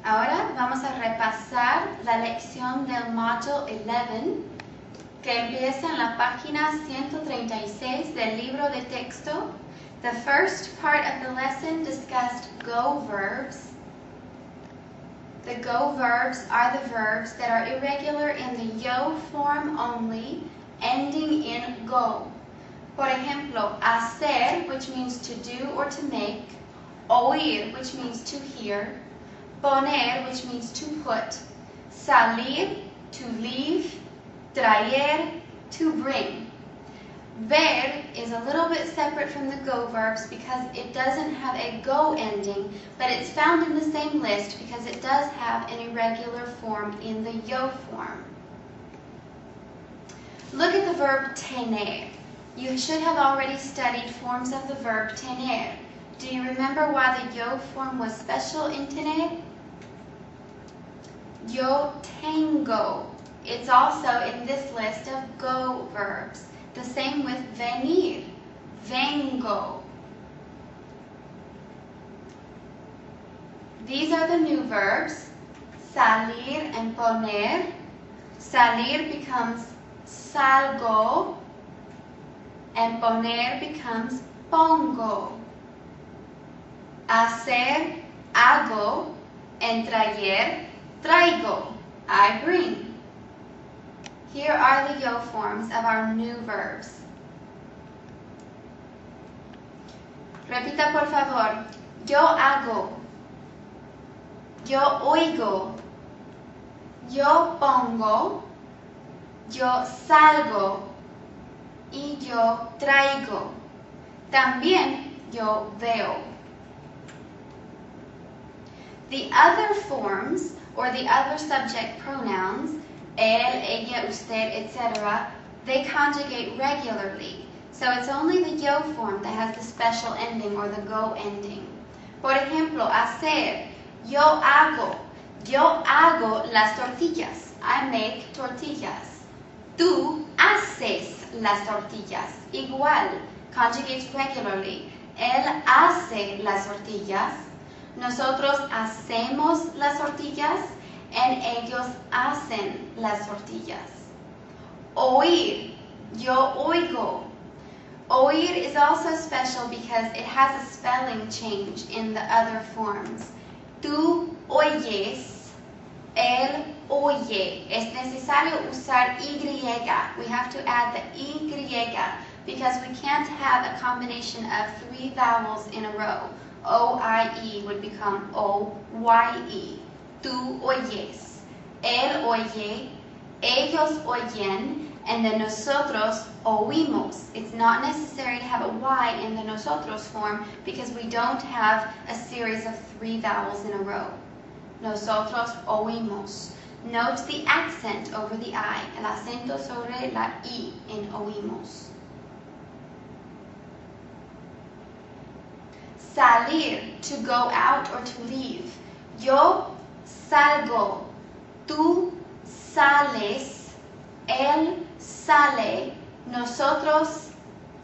Ahora vamos a repasar la lección del Module 11 que empieza en la página 136 del libro de texto. The first part of the lesson discussed go verbs. The go verbs are the verbs that are irregular in the yo form only, ending in go. Por ejemplo, hacer, which means to do or to make, oír, which means to hear, poner, which means to put, salir, to leave, traer, to bring. Ver is a little bit separate from the go verbs because it doesn't have a go ending, but it's found in the same list because it does have an irregular form in the yo form. Look at the verb tener. You should have already studied forms of the verb tener. Do you remember why the yo form was special in tener? Yo tengo. It's also in this list of go verbs. The same with venir, vengo. These are the new verbs, salir and poner. Salir becomes salgo, and poner becomes pongo. Hacer, hago, and traer, traigo, I bring. Here are the yo forms of our new verbs. Repita por favor. Yo hago. Yo oigo. Yo pongo. Yo salgo. Y yo traigo. También yo veo. The other forms, or the other subject pronouns, él, ella, usted, etc., they conjugate regularly. So it's only the yo form that has the special ending or the go ending. Por ejemplo, hacer, yo hago las tortillas. I make tortillas. Tú haces las tortillas. Igual, conjugates regularly. Él hace las tortillas. Nosotros hacemos las tortillas. And ellos hacen las tortillas. Oír, yo oigo. Oír is also special because it has a spelling change in the other forms. Tú oyes, él oye. Es necesario usar Y. We have to add the Y because we can't have a combination of three vowels in a row. O-I-E would become O-Y-E. Tú oyes, él oye, ellos oyen, and then nosotros oímos. It's not necessary to have a Y in the nosotros form because we don't have a series of three vowels in a row. Nosotros oímos. Note the accent over the I, el acento sobre la I in oímos. Salir, to go out or to leave. Yo salgo, tú sales, él sale, nosotros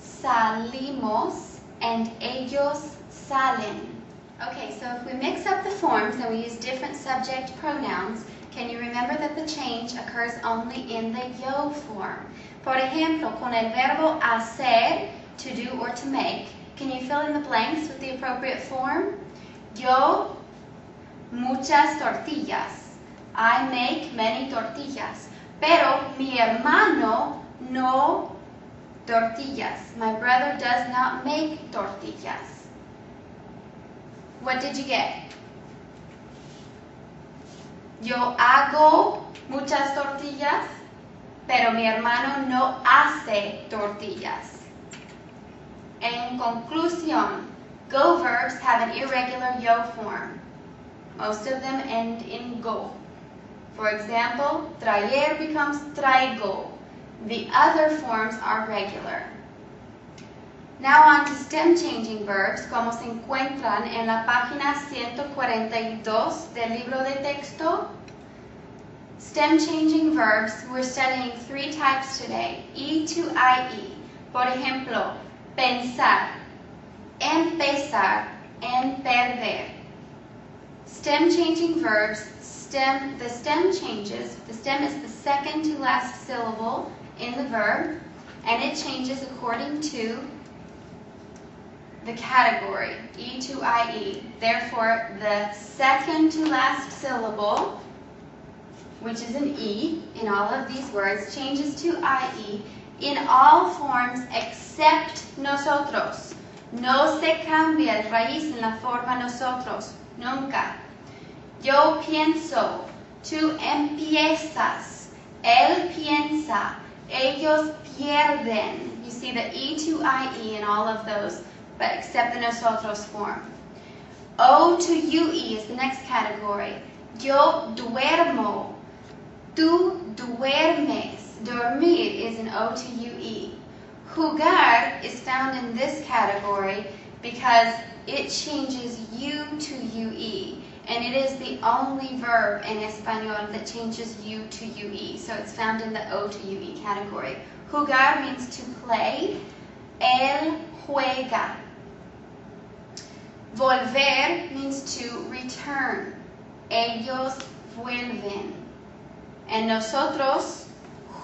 salimos, and ellos salen. Okay, so if we mix up the forms and we use different subject pronouns, can you remember that the change occurs only in the yo form? Por ejemplo, con el verbo hacer, to do or to make, can you fill in the blanks with the appropriate form? Yo muchas tortillas. I make many tortillas. Pero mi hermano no tortillas. My brother does not make tortillas. What did you get? Yo hago muchas tortillas, pero mi hermano no hace tortillas. En conclusión, go verbs have an irregular yo form. Most of them end in go. For example, traer becomes traigo. The other forms are regular. Now on to stem changing verbs, como se encuentran en la página 142 del libro de texto. Stem changing verbs, we're studying three types today, E to IE. Por ejemplo, pensar, empezar, and perder. Stem changing verbs, the stem changes. The stem is the second to last syllable in the verb, and it changes according to the category, E to IE. Therefore, the second to last syllable, which is an E in all of these words, changes to IE in all forms except nosotros. No se cambia el raíz en la forma nosotros, nunca. Yo pienso, tú empiezas, él piensa, ellos pierden. You see the E to IE in all of those, but except the nosotros form. O to UE is the next category. Yo duermo, tú duermes. Dormir is an O to UE. Jugar is found in this category because it changes U to UE, and it is the only verb in Espanol that changes U to UE, so it's found in the O to UE category. Jugar means to play. Él juega. Volver means to return. Ellos vuelven. And nosotros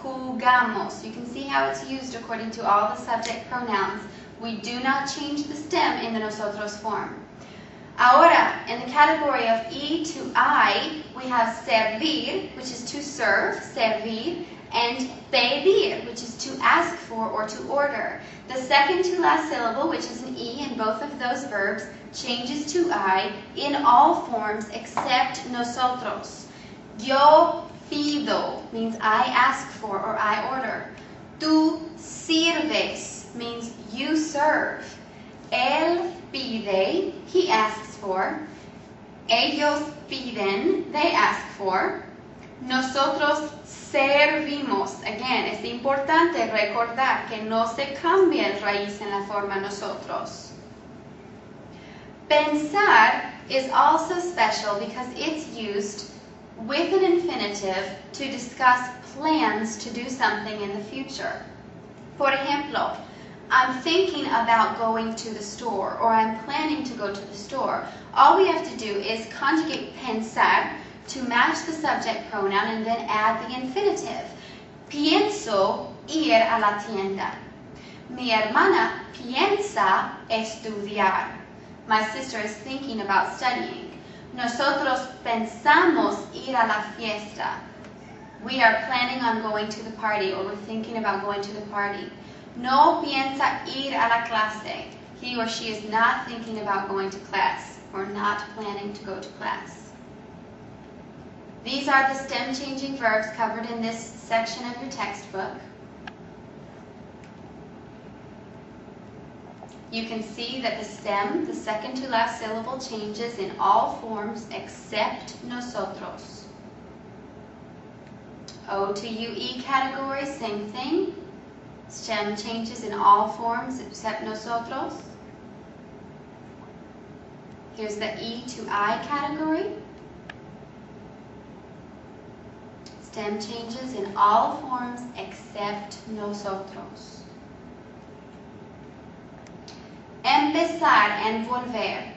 jugamos. You can see how it's used according to all the subject pronouns. We do not change the stem in the nosotros form. Ahora, in the category of E to I, we have servir, which is to serve, servir, and pedir, which is to ask for or to order. The second to last syllable, which is an E in both of those verbs, changes to I in all forms except nosotros. Yo pido means I ask for or I order. Tú sirves means you serve. Él pide, he asks for. Ellos piden, they ask for. Nosotros servimos. Again, es importante recordar que no se cambia el raíz en la forma nosotros. Pensar is also special because it's used with an infinitive to discuss plans to do something in the future. Por ejemplo, I'm thinking about going to the store, or I'm planning to go to the store. All we have to do is conjugate pensar to match the subject pronoun and then add the infinitive. Pienso ir a la tienda. Mi hermana piensa estudiar. My sister is thinking about studying. Nosotros pensamos ir a la fiesta. We are planning on going to the party, or we're thinking about going to the party. No piensa ir a la clase. He or she is not thinking about going to class, or not planning to go to class. These are the stem-changing verbs covered in this section of your textbook. You can see that the stem, the second to last syllable, changes in all forms except nosotros. O to UE category, same thing. Stem changes in all forms except nosotros. Here's the E to I category. Stem changes in all forms except nosotros. Empezar and volver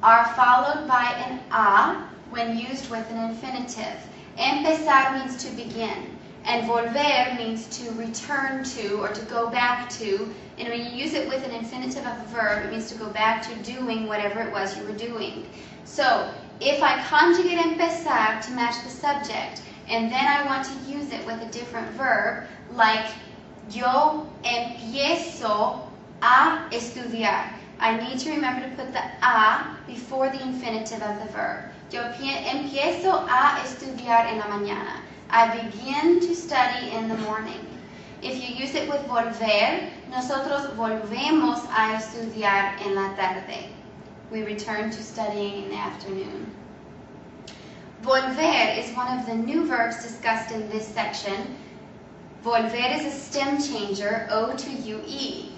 are followed by an a when used with an infinitive. Empezar means to begin, and volver means to return to or to go back to. And when you use it with an infinitive of a verb, it means to go back to doing whatever it was you were doing. So if I conjugate empezar to match the subject, and then I want to use it with a different verb, like yo empiezo a estudiar. I need to remember to put the a before the infinitive of the verb. Yo empiezo a estudiar en la mañana. I begin to study in the morning. If you use it with volver, nosotros volvemos a estudiar en la tarde. We return to studying in the afternoon. Volver is one of the new verbs discussed in this section. Volver is a stem changer, O to UE.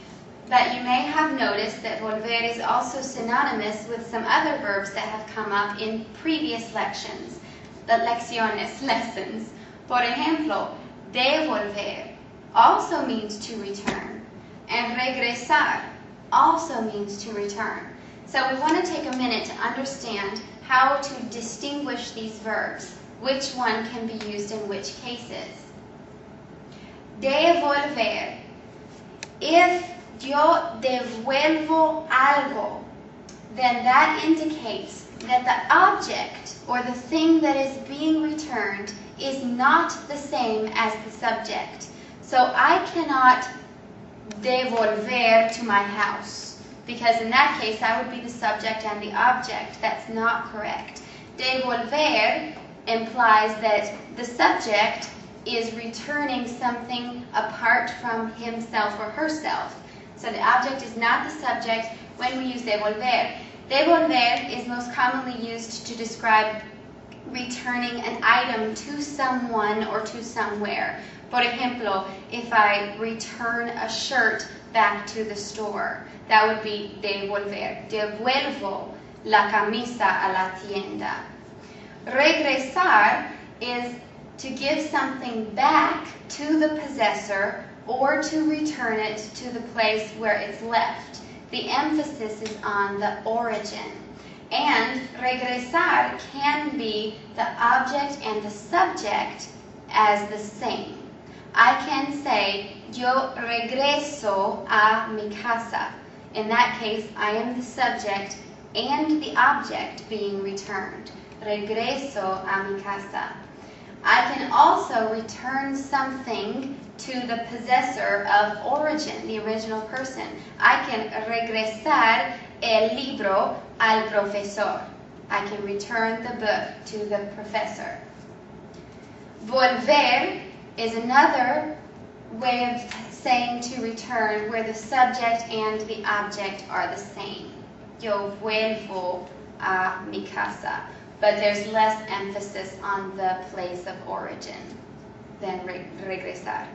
But you may have noticed that volver is also synonymous with some other verbs that have come up in previous lections, the lecciones, lessons. Por ejemplo, devolver also means to return, and regresar also means to return. So we want to take a minute to understand how to distinguish these verbs, which one can be used in which cases. Devolver. If yo devuelvo algo, then that indicates that the object or the thing that is being returned is not the same as the subject. So I cannot devolver to my house, because in that case that would be the subject and the object. That's not correct. Devolver implies that the subject is returning something apart from himself or herself. So the object is not the subject when we use devolver. Devolver is most commonly used to describe returning an item to someone or to somewhere. Por ejemplo, if I return a shirt back to the store, that would be devolver. Devuelvo la camisa a la tienda. Regresar is to give something back to the possessor or to return it to the place where it's left. The emphasis is on the origin. And regresar can be the object and the subject as the same. I can say, yo regreso a mi casa. In that case, I am the subject and the object being returned. Regreso a mi casa. I can also return something to the possessor of origin, the original person. I can regresar el libro al profesor. I can return the book to the professor. Volver is another way of saying to return where the subject and the object are the same. Yo vuelvo a mi casa. But there's less emphasis on the place of origin than regresar.